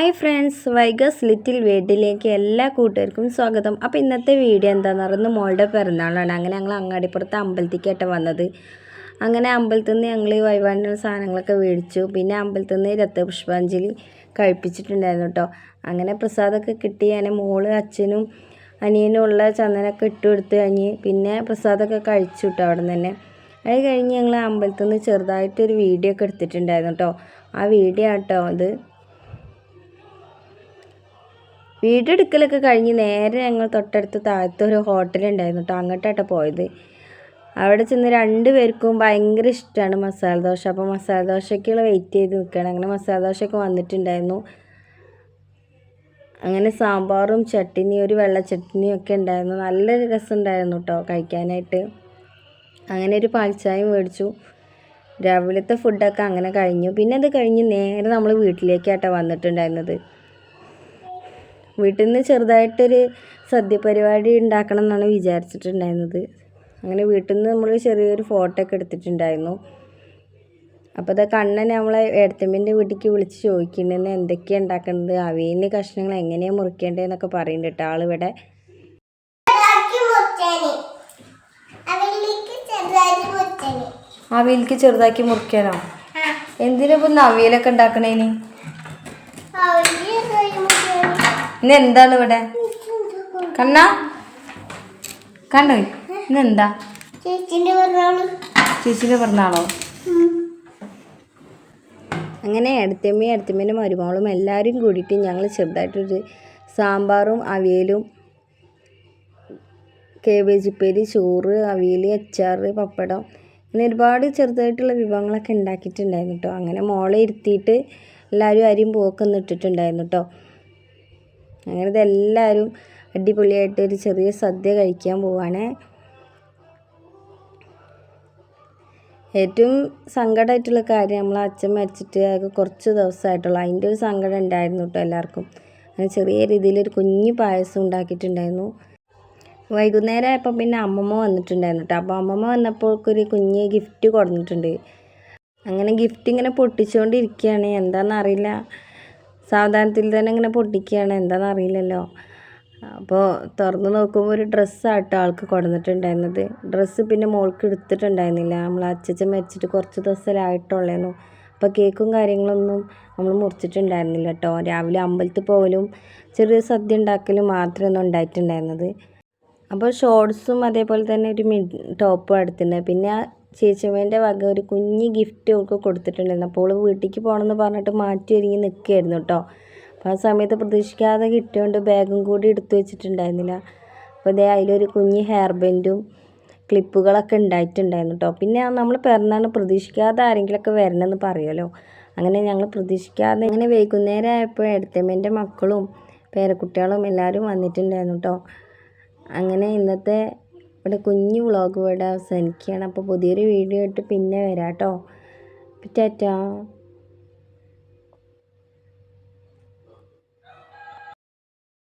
Hi friends, വൈഗസ് little വേഡിലേക്ക് എല്ലാ കൂട്ടുകാർക്കും സ്വാഗതം. അപ്പോൾ ഇന്നത്തെ വീഡിയോ എന്താണെന്ന് പറയുന്നത് മോളുടെ പിറന്നാളാണ്. അങ്ങനെ ഞങ്ങൾ അങ്ങാടിപ്പുറത്ത് അമ്പലത്തിലേക്കായിട്ട് വന്നത്. അങ്ങനെ അമ്പലത്തിൽ നിന്ന് ഞങ്ങൾ വഴിപാടിനുള്ള സാധനങ്ങളൊക്കെ മേടിച്ചു. പിന്നെ അമ്പലത്തിൽ നിന്ന് രക്തപുഷ്പാഞ്ജലി കഴിപ്പിച്ചിട്ടുണ്ടായിരുന്നു കേട്ടോ. അങ്ങനെ പ്രസാദമൊക്കെ കിട്ടി. അങ്ങനെ മോള് അച്ഛനും അനിയനും ഉള്ള ചന്ദനമൊക്കെ ഇട്ട് കൊടുത്ത് കഴിഞ്ഞ് പിന്നെ പ്രസാദമൊക്കെ കഴിച്ചു കേട്ടോ അവിടെ നിന്ന് തന്നെ. അത് കഴിഞ്ഞ് ഞങ്ങൾ അമ്പലത്തിൽ നിന്ന് ചെറുതായിട്ടൊരു വീഡിയോ ഒക്കെ എടുത്തിട്ടുണ്ടായിരുന്നു കേട്ടോ. ആ വീഡിയോ ആട്ടോ അത്. വീഡിയോ എടുക്കലൊക്കെ കഴിഞ്ഞ് നേരെ ഞങ്ങൾ തൊട്ടടുത്ത് താഴത്തൊരു ഹോട്ടലുണ്ടായിരുന്നു കേട്ടോ. അങ്ങോട്ടാട്ടോ പോയത്. അവിടെ ചെന്ന് രണ്ടുപേർക്കും ഭയങ്കര ഇഷ്ടമാണ് മസാല ദോശ. അപ്പോൾ മസാല ദോശയ്ക്കുള്ള വെയിറ്റ് ചെയ്ത് നിൽക്കുകയാണ്. അങ്ങനെ മസാല ദോശയൊക്കെ വന്നിട്ടുണ്ടായിരുന്നു. അങ്ങനെ സാമ്പാറും ചട്നിയും ഒരു വെള്ള ചട്നിയും ഒക്കെ ഉണ്ടായിരുന്നു. നല്ലൊരു രസമുണ്ടായിരുന്നു കേട്ടോ കഴിക്കാനായിട്ട്. അങ്ങനെ ഒരു പാൽച്ചായയും മേടിച്ചു. രാവിലത്തെ ഫുഡൊക്കെ അങ്ങനെ കഴിഞ്ഞു. പിന്നെ അത് കഴിഞ്ഞ് നേരെ നമ്മൾ വീട്ടിലേക്കാട്ടോ വന്നിട്ടുണ്ടായിരുന്നത്. വീട്ടിൽ നിന്ന് ചെറുതായിട്ടൊരു സദ്യ പരിപാടി ഉണ്ടാക്കണം എന്നാണ് വിചാരിച്ചിട്ടുണ്ടായിരുന്നത്. അങ്ങനെ വീട്ടിൽ നിന്ന് നമ്മൾ ചെറിയൊരു ഫോട്ടോ ഒക്കെ എടുത്തിട്ടുണ്ടായിരുന്നു. അപ്പോൾ അത് കണ്ണൻ നമ്മളെ ഏടത്തമ്മേൻ്റെ വീട്ടിലേക്ക് വിളിച്ച് ചോദിക്കുന്നുണ്ടെന്ന് എന്തൊക്കെയാണ് ഉണ്ടാക്കേണ്ടത്, അവിയലിന് കഷ്ണങ്ങൾ എങ്ങനെയാണ് മുറിക്കേണ്ടതെന്നൊക്കെ പറയുന്നുണ്ട് കേട്ടോ ആളിവിടെ. അവിയലിക്ക് ചെറുതാക്കി മുറിക്കാനോ? എന്തിനാ ഇപ്പം അവിയലൊക്കെ ഉണ്ടാക്കണേന്? ഇന്ന് എന്താണ് ഇവിടെ കണ്ണാ കണ്ടോ? ഇന്നെന്താ? ചേച്ചിൻ്റെ പിറന്നാളോ? അങ്ങനെ അടുത്തമ്മേൻ്റെ മരുമകളും എല്ലാവരും കൂടിയിട്ട് ഞങ്ങൾ ചെറുതായിട്ടൊരു സാമ്പാറും അവിയലും കേബേജ് ഉപ്പേരി, ചോറ്, അവിയൽ, അച്ചാർ, പപ്പടം അങ്ങനെ ഒരുപാട് ചെറുതായിട്ടുള്ള വിഭവങ്ങളൊക്കെ ഉണ്ടാക്കിയിട്ടുണ്ടായിരുന്നു കേട്ടോ. അങ്ങനെ മോളെ ഇരുത്തിയിട്ട് എല്ലാവരും അരിയും പോക്കൊന്നും ഇട്ടിട്ടുണ്ടായിരുന്നു കേട്ടോ. അങ്ങനെ ഇതെല്ലാവരും അടിപൊളിയായിട്ട് ഒരു ചെറിയ സദ്യ കഴിക്കാൻ പോവാണ്. ഏറ്റവും സങ്കടമായിട്ടുള്ള കാര്യം നമ്മൾ അച്ഛൻ മരിച്ചിട്ട് അത് കുറച്ച് ദിവസമായിട്ടുള്ളൂ. അതിൻ്റെ ഒരു സങ്കടം ഉണ്ടായിരുന്നു കേട്ടോ എല്ലാവർക്കും. അങ്ങനെ ചെറിയ രീതിയിലൊരു കുഞ്ഞ് പായസം ഉണ്ടാക്കിയിട്ടുണ്ടായിരുന്നു. വൈകുന്നേരം ആയപ്പോൾ പിന്നെ അമ്മമ്മ വന്നിട്ടുണ്ടായിരുന്നു കേട്ടോ. അപ്പോൾ അമ്മമ്മ വന്നപ്പോൾ ഒരു കുഞ്ഞ് ഗിഫ്റ്റ് കൊടുത്തിട്ടുണ്ട്. അങ്ങനെ ഗിഫ്റ്റ് ഇങ്ങനെ പൊട്ടിച്ചുകൊണ്ടിരിക്കുകയാണ്. എന്താണെന്നറിയില്ല, സാവധാനത്തിൽ തന്നെ ഇങ്ങനെ പൊട്ടിക്കുകയാണ്, എന്താണെന്ന് അറിയില്ലല്ലോ. അപ്പോൾ തുറന്ന് നോക്കുമ്പോൾ ഒരു ഡ്രസ്സാട്ടോ ആൾക്ക് കൊടുത്തിട്ടുണ്ടായിരുന്നത്. ഡ്രസ്സ് പിന്നെ മോൾക്ക് എടുത്തിട്ടുണ്ടായിരുന്നില്ല. നമ്മൾ അച്ഛൻ മരിച്ചിട്ട് കുറച്ച് ദിവസമായിട്ടുള്ളായിരുന്നു. അപ്പോൾ കേക്കും കാര്യങ്ങളൊന്നും നമ്മൾ മുറിച്ചിട്ടുണ്ടായിരുന്നില്ല കേട്ടോ. രാവിലെ അമ്പലത്തിൽ പോകലും ചെറിയ സദ്യ ഉണ്ടാക്കലും മാത്രമൊന്നും ഉണ്ടായിട്ടുണ്ടായിരുന്നത്. അപ്പോൾ ഷോർട്സും അതേപോലെ തന്നെ ഒരു ടോപ്പും എടുത്തിട്ടുണ്ട്. പിന്നെ ചേച്ചിമ്മേൻ്റെ വക ഒരു കുഞ്ഞ് ഗിഫ്റ്റ് അവൾക്ക് കൊടുത്തിട്ടുണ്ടായിരുന്നു. അപ്പോൾ അവൾ വീട്ടിലേക്ക് പോകണമെന്ന് പറഞ്ഞിട്ട് മാറ്റി ഒരുങ്ങി നിൽക്കുകയായിരുന്നു കേട്ടോ. അപ്പോൾ ആ സമയത്ത് പ്രതീക്ഷിക്കാതെ കിട്ടിയോണ്ട് ബാഗും കൂടി എടുത്തു വെച്ചിട്ടുണ്ടായിരുന്നില്ല. അപ്പോൾ അതേ അതിലൊരു കുഞ്ഞ് ഹെയർ ബാൻഡും ക്ലിപ്പുകളൊക്കെ ഉണ്ടായിട്ടുണ്ടായിരുന്നു കേട്ടോ. പിന്നെ നമ്മൾ പിറന്നാണ് പ്രതീക്ഷിക്കാതെ ആരെങ്കിലുമൊക്കെ വരണമെന്ന് പറയുമല്ലോ. അങ്ങനെ ഞങ്ങൾ പ്രതീക്ഷിക്കാതെ അങ്ങനെ വൈകുന്നേരം ആയപ്പോൾ ഏടത്തമ്മേൻ്റെ മക്കളും പേരക്കുട്ടികളും എല്ലാവരും വന്നിട്ടുണ്ടായിരുന്നു കേട്ടോ. അങ്ങനെ ഇന്നത്തെ ഇവിടെ കുഞ്ഞു വ്ളോഗ് ഇവിടെ അവസാനിക്കുകയാണ്. അപ്പോൾ പുതിയൊരു വീഡിയോ ഇട്ട് പിന്നെ വരാം കേട്ടോ. ടാറ്റാ.